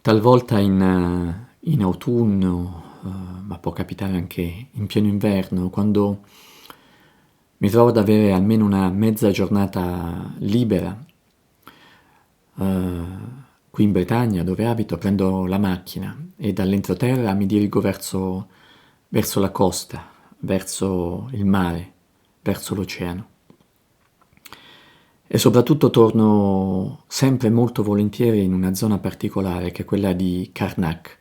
Talvolta in autunno, ma può capitare anche in pieno inverno, quando mi trovo ad avere almeno una mezza giornata libera, qui in Bretagna, dove abito, prendo la macchina e dall'entroterra mi dirigo verso la costa, verso il mare, verso l'oceano. E soprattutto torno sempre molto volentieri in una zona particolare, che è quella di Carnac,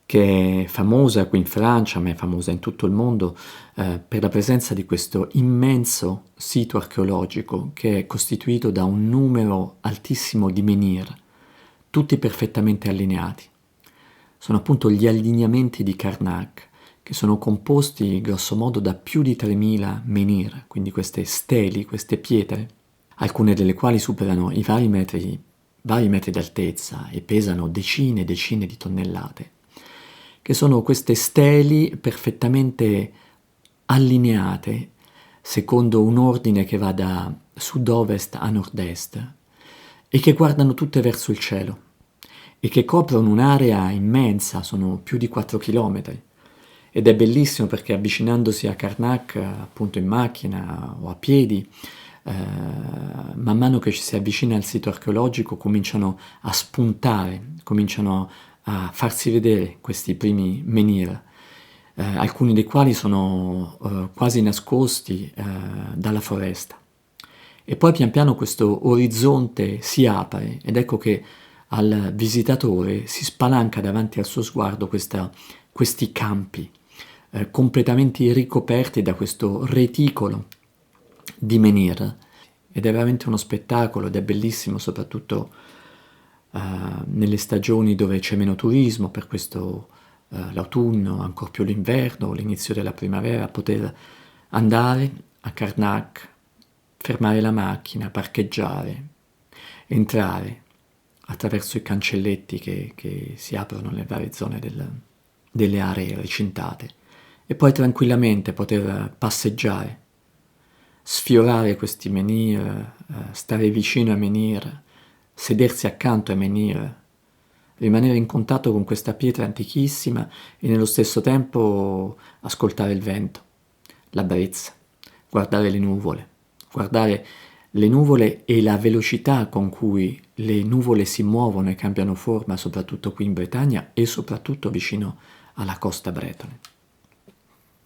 che è famosa qui in Francia, ma è famosa in tutto il mondo, per la presenza di questo immenso sito archeologico che è costituito da un numero altissimo di menhir, tutti perfettamente allineati. Sono appunto gli allineamenti di Carnac, che sono composti grossomodo da più di 3000 menhir, quindi queste steli, queste pietre, alcune delle quali superano i vari metri d'altezza e pesano decine e decine di tonnellate, che sono queste steli perfettamente allineate secondo un ordine che va da sud-ovest a nord-est e che guardano tutte verso il cielo e che coprono un'area immensa, sono più di 4 chilometri. Ed è bellissimo perché avvicinandosi a Carnac, appunto in macchina o a piedi, man mano che ci si avvicina al sito archeologico cominciano a spuntare, cominciano a farsi vedere questi primi menhir, alcuni dei quali sono quasi nascosti dalla foresta. E poi pian piano questo orizzonte si apre ed ecco che al visitatore si spalanca davanti al suo sguardo questi campi completamente ricoperti da questo reticolo di menhir, ed è veramente uno spettacolo ed è bellissimo soprattutto nelle stagioni dove c'è meno turismo, per questo l'autunno, ancor più l'inverno, l'inizio della primavera, poter andare a Carnac, fermare la macchina, parcheggiare, entrare attraverso i cancelletti che si aprono nelle varie zone delle aree recintate e poi tranquillamente poter passeggiare, sfiorare questi menhir, stare vicino ai menhir, sedersi accanto ai menhir, rimanere in contatto con questa pietra antichissima e nello stesso tempo ascoltare il vento, la brezza, guardare le nuvole e la velocità con cui le nuvole si muovono e cambiano forma, soprattutto qui in Bretagna e soprattutto vicino alla costa bretone.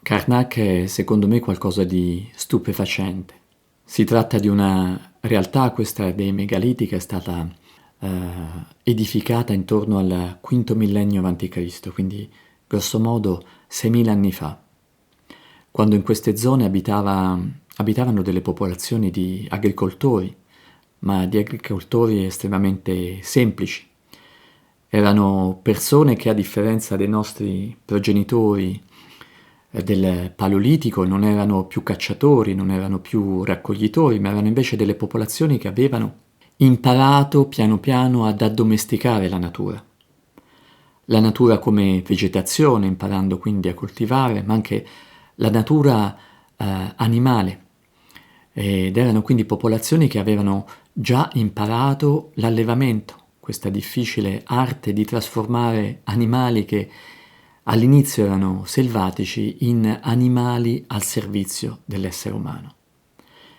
Carnac è secondo me qualcosa di stupefacente. Si tratta di una realtà, questa dei megaliti, che è stata edificata intorno al V millennio a.C., quindi grossomodo 6000 anni fa, quando in queste zone abitavano delle popolazioni di agricoltori, ma di agricoltori estremamente semplici. Erano persone che, a differenza dei nostri progenitori del Paleolitico, non erano più cacciatori, non erano più raccoglitori, ma erano invece delle popolazioni che avevano imparato piano piano ad addomesticare la natura come vegetazione, imparando quindi a coltivare, ma anche la natura animale. Ed erano quindi popolazioni che avevano già imparato l'allevamento, questa difficile arte di trasformare animali che all'inizio erano selvatici in animali al servizio dell'essere umano.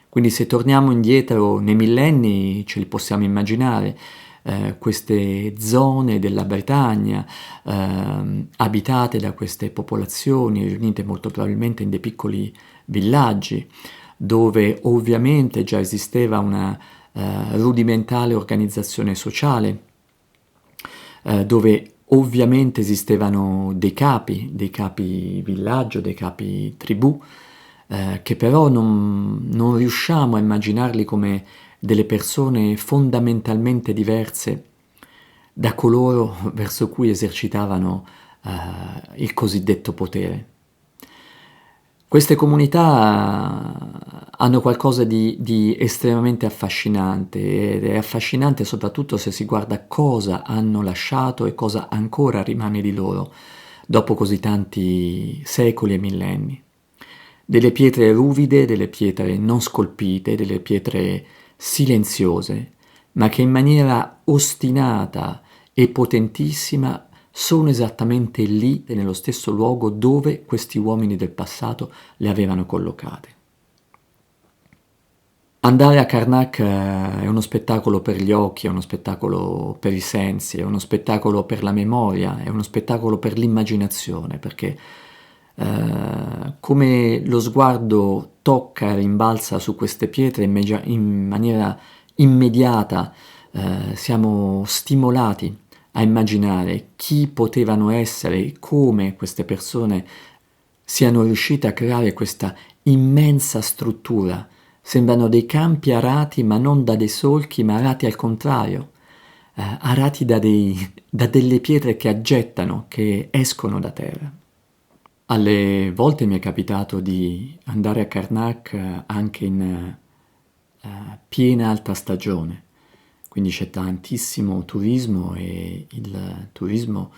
Quindi se torniamo indietro nei millenni ce li possiamo immaginare, queste zone della Bretagna abitate da queste popolazioni riunite molto probabilmente in dei piccoli villaggi, dove ovviamente già esisteva una rudimentale organizzazione sociale, dove ovviamente esistevano dei capi villaggio, dei capi tribù, che però non riusciamo a immaginarli come delle persone fondamentalmente diverse da coloro verso cui esercitavano il cosiddetto potere. Queste comunità hanno qualcosa di estremamente affascinante, ed è affascinante soprattutto se si guarda cosa hanno lasciato e cosa ancora rimane di loro dopo così tanti secoli e millenni. Delle pietre ruvide, delle pietre non scolpite, delle pietre silenziose, ma che in maniera ostinata e potentissima sono esattamente lì, nello stesso luogo dove questi uomini del passato le avevano collocate. Andare a Karnak è uno spettacolo per gli occhi, è uno spettacolo per i sensi, è uno spettacolo per la memoria, è uno spettacolo per l'immaginazione, perché come lo sguardo tocca e rimbalza su queste pietre in maniera immediata, siamo stimolati a immaginare chi potevano essere e come queste persone siano riuscite a creare questa immensa struttura. Sembrano dei campi arati, ma non da dei solchi, ma arati al contrario, arati da delle pietre che aggettano, che escono da terra. Alle volte mi è capitato di andare a Karnak anche in piena alta stagione, quindi c'è tantissimo turismo e il turismo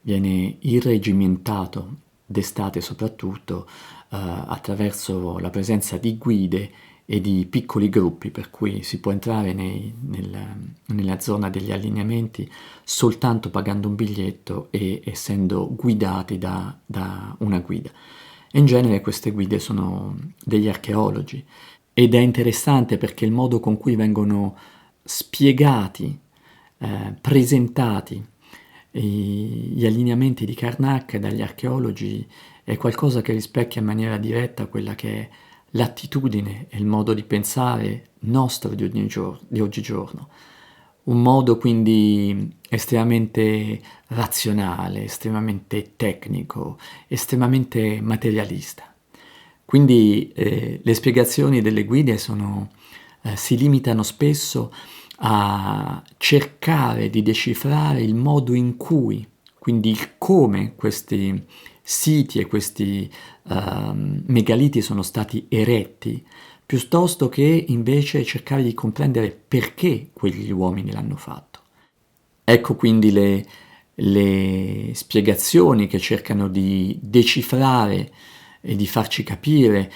viene irregimentato d'estate soprattutto attraverso la presenza di guide e di piccoli gruppi, per cui si può entrare nella zona degli allineamenti soltanto pagando un biglietto e essendo guidati da una guida. E in genere queste guide sono degli archeologi ed è interessante perché il modo con cui vengono spiegati, presentati gli allineamenti di Karnak dagli archeologi è qualcosa che rispecchia in maniera diretta quella che è l'attitudine e il modo di pensare nostro di oggigiorno. Un modo quindi estremamente razionale, estremamente tecnico, estremamente materialista. Quindi le spiegazioni delle guide si limitano spesso a cercare di decifrare il modo in cui, quindi il come questi siti e questi megaliti sono stati eretti, piuttosto che invece cercare di comprendere perché quegli uomini l'hanno fatto. Ecco quindi le spiegazioni che cercano di decifrare e di farci capire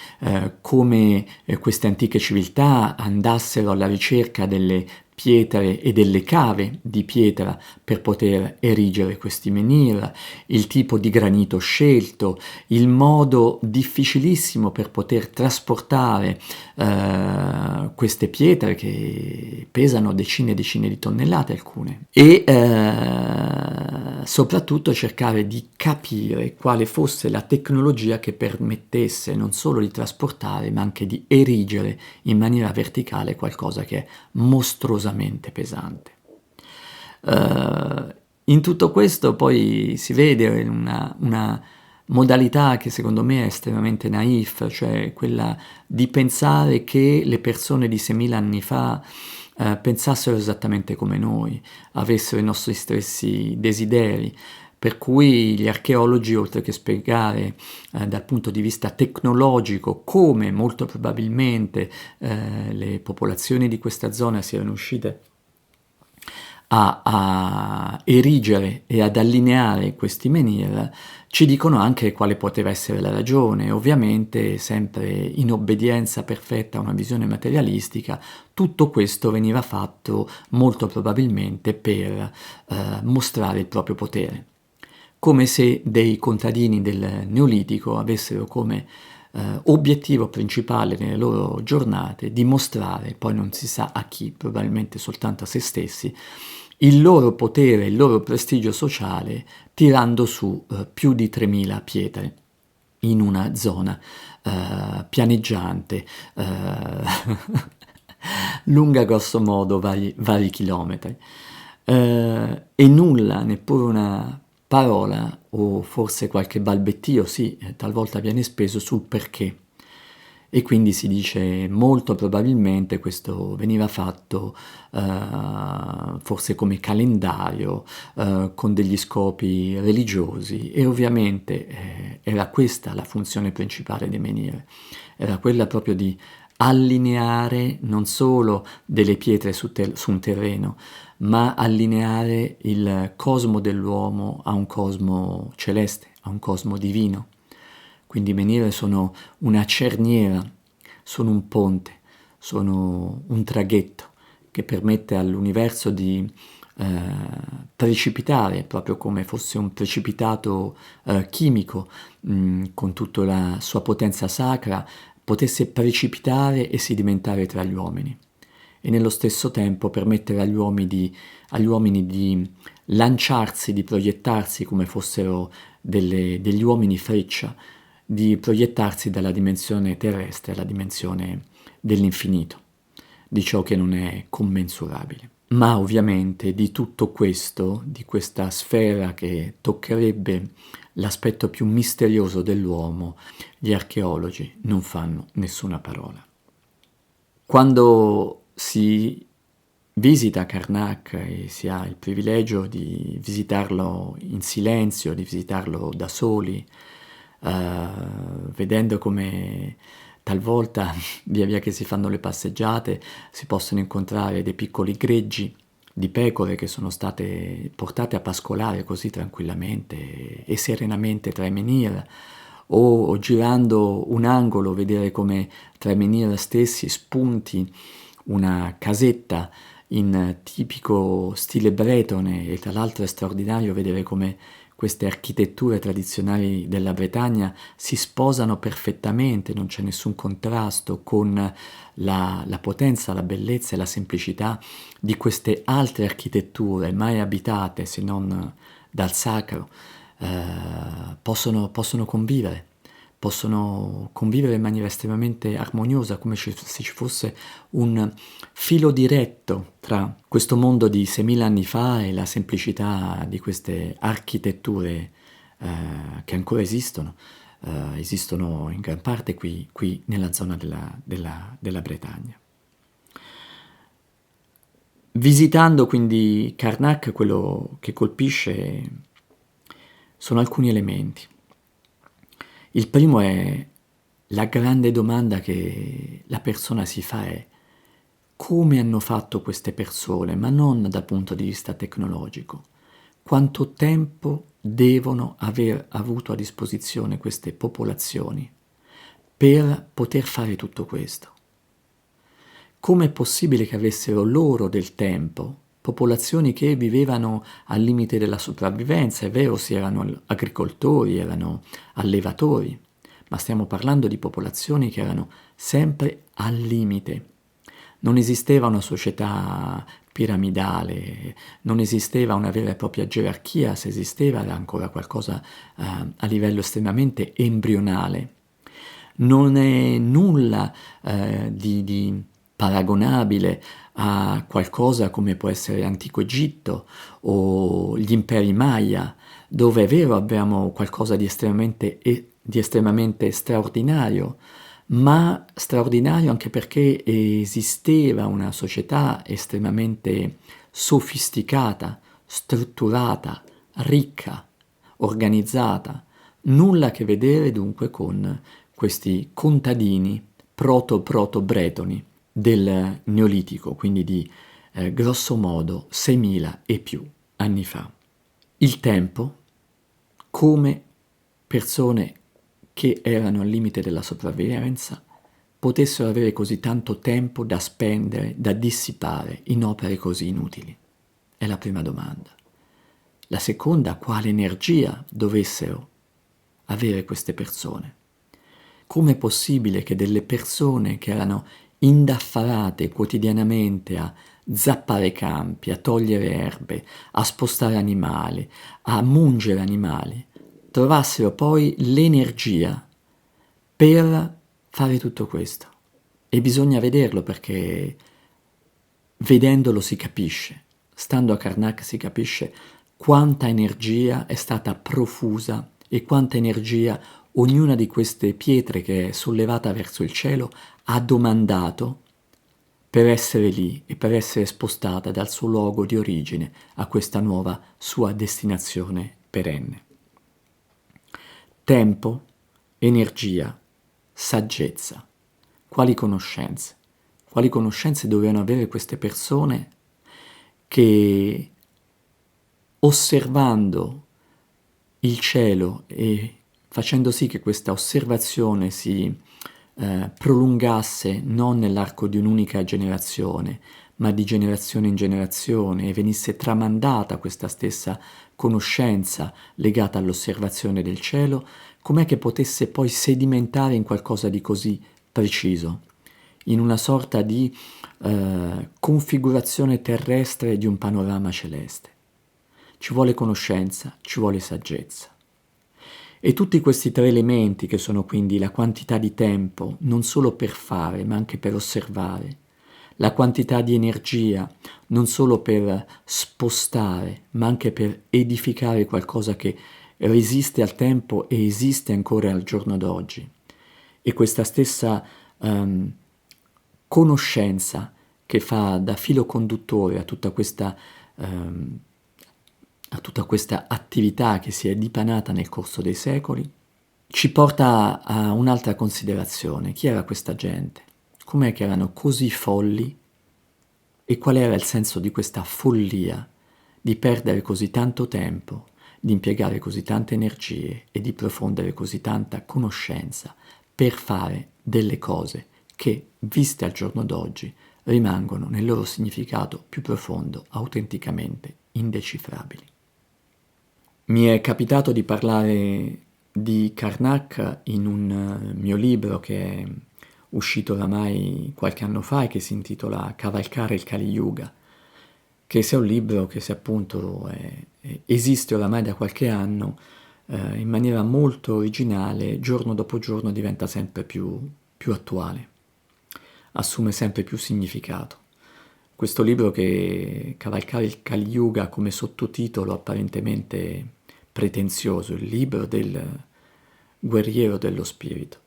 come queste antiche civiltà andassero alla ricerca delle pietre e delle cave di pietra per poter erigere questi menhir, il tipo di granito scelto, il modo difficilissimo per poter trasportare queste pietre che pesano decine e decine di tonnellate alcune e soprattutto cercare di capire quale fosse la tecnologia che permettesse non solo di trasportare ma anche di erigere in maniera verticale qualcosa che è mostruosamente pesante. In tutto questo poi si vede una modalità che secondo me è estremamente naif, cioè quella di pensare che le persone di 6.000 anni fa pensassero esattamente come noi, avessero i nostri stessi desideri, per cui gli archeologi, oltre che spiegare dal punto di vista tecnologico come molto probabilmente le popolazioni di questa zona siano riuscite a erigere e ad allineare questi menhir, ci dicono anche quale poteva essere la ragione. Ovviamente, sempre in obbedienza perfetta a una visione materialistica, tutto questo veniva fatto molto probabilmente per mostrare il proprio potere, come se dei contadini del Neolitico avessero come obiettivo principale nelle loro giornate dimostrare, poi non si sa a chi, probabilmente soltanto a se stessi, il loro potere, il loro prestigio sociale tirando su più di 3.000 pietre in una zona pianeggiante, lunga grosso modo vari chilometri. E nulla, neppure una parola o forse qualche balbettio, sì, talvolta viene speso sul perché. E quindi si dice molto probabilmente questo veniva fatto forse come calendario, con degli scopi religiosi e ovviamente era questa la funzione principale dei menhir, era quella proprio di allineare non solo delle pietre su un terreno, ma allineare il cosmo dell'uomo a un cosmo celeste, a un cosmo divino. Quindi i menhir sono una cerniera, sono un ponte, sono un traghetto che permette all'universo di precipitare, proprio come fosse un precipitato chimico, con tutta la sua potenza sacra, potesse precipitare e sedimentare tra gli uomini. E nello stesso tempo permettere agli uomini di lanciarsi, di proiettarsi come fossero degli uomini freccia, di proiettarsi dalla dimensione terrestre alla dimensione dell'infinito, di ciò che non è commensurabile. Ma ovviamente di tutto questo, di questa sfera che toccherebbe l'aspetto più misterioso dell'uomo, gli archeologi non fanno nessuna parola. Quando si visita Karnak e si ha il privilegio di visitarlo in silenzio, di visitarlo da soli, vedendo come talvolta, via via che si fanno le passeggiate, si possono incontrare dei piccoli greggi di pecore che sono state portate a pascolare così tranquillamente e serenamente tra i menhir, o girando un angolo vedere come tra i menhir stessi spunti una casetta in tipico stile bretone, e tra l'altro è straordinario vedere come queste architetture tradizionali della Bretagna si sposano perfettamente, non c'è nessun contrasto con la potenza, la bellezza e la semplicità di queste altre architetture mai abitate se non dal sacro. Possono convivere in maniera estremamente armoniosa, come se ci fosse un filo diretto tra questo mondo di 6.000 anni fa e la semplicità di queste architetture che ancora esistono in gran parte qui nella zona della Bretagna. Visitando quindi Karnak, quello che colpisce sono alcuni elementi. Il primo è la grande domanda che la persona si fa è: come hanno fatto queste persone, ma non dal punto di vista tecnologico? Quanto tempo devono aver avuto a disposizione queste popolazioni per poter fare tutto questo? Com'è possibile che avessero loro del tempo? Popolazioni che vivevano al limite della sopravvivenza, è vero, si erano agricoltori, erano allevatori, ma stiamo parlando di popolazioni che erano sempre al limite. Non esisteva una società piramidale, non esisteva una vera e propria gerarchia, se esisteva era ancora qualcosa a livello estremamente embrionale. Non è nulla di paragonabile a qualcosa come può essere l'antico Egitto o gli imperi Maya, dove è vero abbiamo qualcosa di estremamente straordinario, ma straordinario anche perché esisteva una società estremamente sofisticata, strutturata, ricca, organizzata, nulla a che vedere dunque con questi contadini proto-bretoni del Neolitico, quindi di grosso modo 6.000 e più anni fa. Il tempo, come persone che erano al limite della sopravvivenza, potessero avere così tanto tempo da spendere, da dissipare in opere così inutili? È la prima domanda. La seconda, quale energia dovessero avere queste persone? Com'è possibile che delle persone che erano indaffarate quotidianamente a zappare campi, a togliere erbe, a spostare animali, a mungere animali, trovassero poi l'energia per fare tutto questo? E bisogna vederlo, perché vedendolo si capisce, stando a Karnak si capisce quanta energia è stata profusa e quanta energia ognuna di queste pietre che è sollevata verso il cielo ha domandato per essere lì e per essere spostata dal suo luogo di origine a questa nuova sua destinazione perenne. Tempo, energia, saggezza. Quali conoscenze? Quali conoscenze dovevano avere queste persone che, osservando il cielo e facendo sì che questa osservazione si prolungasse non nell'arco di un'unica generazione, ma di generazione in generazione, e venisse tramandata questa stessa conoscenza legata all'osservazione del cielo, com'è che potesse poi sedimentare in qualcosa di così preciso, in una sorta di configurazione terrestre di un panorama celeste? Ci vuole conoscenza, ci vuole saggezza. E tutti questi tre elementi, che sono quindi la quantità di tempo, non solo per fare, ma anche per osservare, la quantità di energia, non solo per spostare, ma anche per edificare qualcosa che resiste al tempo e esiste ancora al giorno d'oggi, e questa stessa conoscenza che fa da filo conduttore ehm, a tutta questa attività che si è dipanata nel corso dei secoli, ci porta a un'altra considerazione. Chi era questa gente? Com'è che erano così folli? E qual era il senso di questa follia, di perdere così tanto tempo, di impiegare così tante energie e di profondere così tanta conoscenza per fare delle cose che, viste al giorno d'oggi, rimangono nel loro significato più profondo, autenticamente indecifrabili? Mi è capitato di parlare di Karnak in un mio libro che è uscito oramai qualche anno fa e che si intitola Cavalcare il Kali Yuga, che sia un libro che, se appunto esiste oramai da qualche anno, in maniera molto originale, giorno dopo giorno diventa sempre più attuale, assume sempre più significato. Questo libro, che Cavalcare il Kali Yuga, ha come sottotitolo apparentemente pretenzioso il libro del guerriero dello spirito.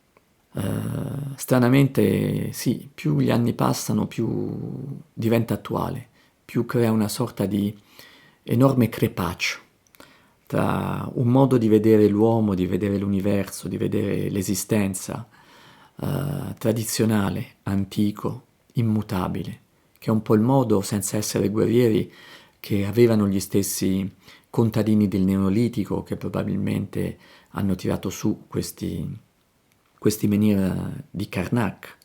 Stranamente sì, più gli anni passano più diventa attuale, più crea una sorta di enorme crepaccio tra un modo di vedere l'uomo, di vedere l'universo, di vedere l'esistenza tradizionale, antico, immutabile, che è un po' il modo, senza essere guerrieri, che avevano gli stessi contadini del Neolitico, che probabilmente hanno tirato su questi menhir di Karnak,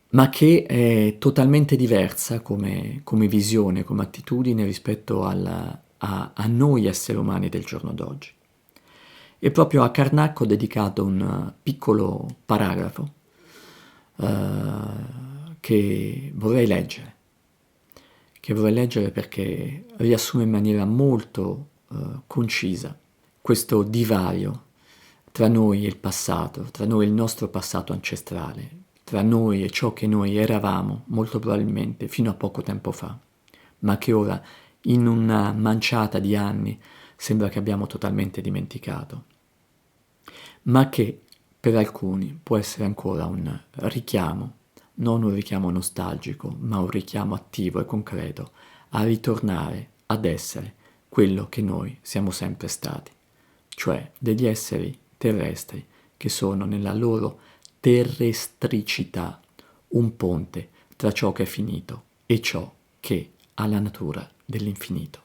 ma che è totalmente diversa come visione, come attitudine rispetto a noi esseri umani del giorno d'oggi. E proprio a Karnak ho dedicato un piccolo paragrafo che vorrei leggere perché riassume in maniera molto concisa questo divario tra noi e il passato, tra noi e il nostro passato ancestrale, tra noi e ciò che noi eravamo, molto probabilmente fino a poco tempo fa, ma che ora, in una manciata di anni, sembra che abbiamo totalmente dimenticato, ma che per alcuni può essere ancora un richiamo, non un richiamo nostalgico, ma un richiamo attivo e concreto a ritornare ad essere quello che noi siamo sempre stati, cioè degli esseri terrestri che sono nella loro terrestricità un ponte tra ciò che è finito e ciò che ha la natura dell'infinito.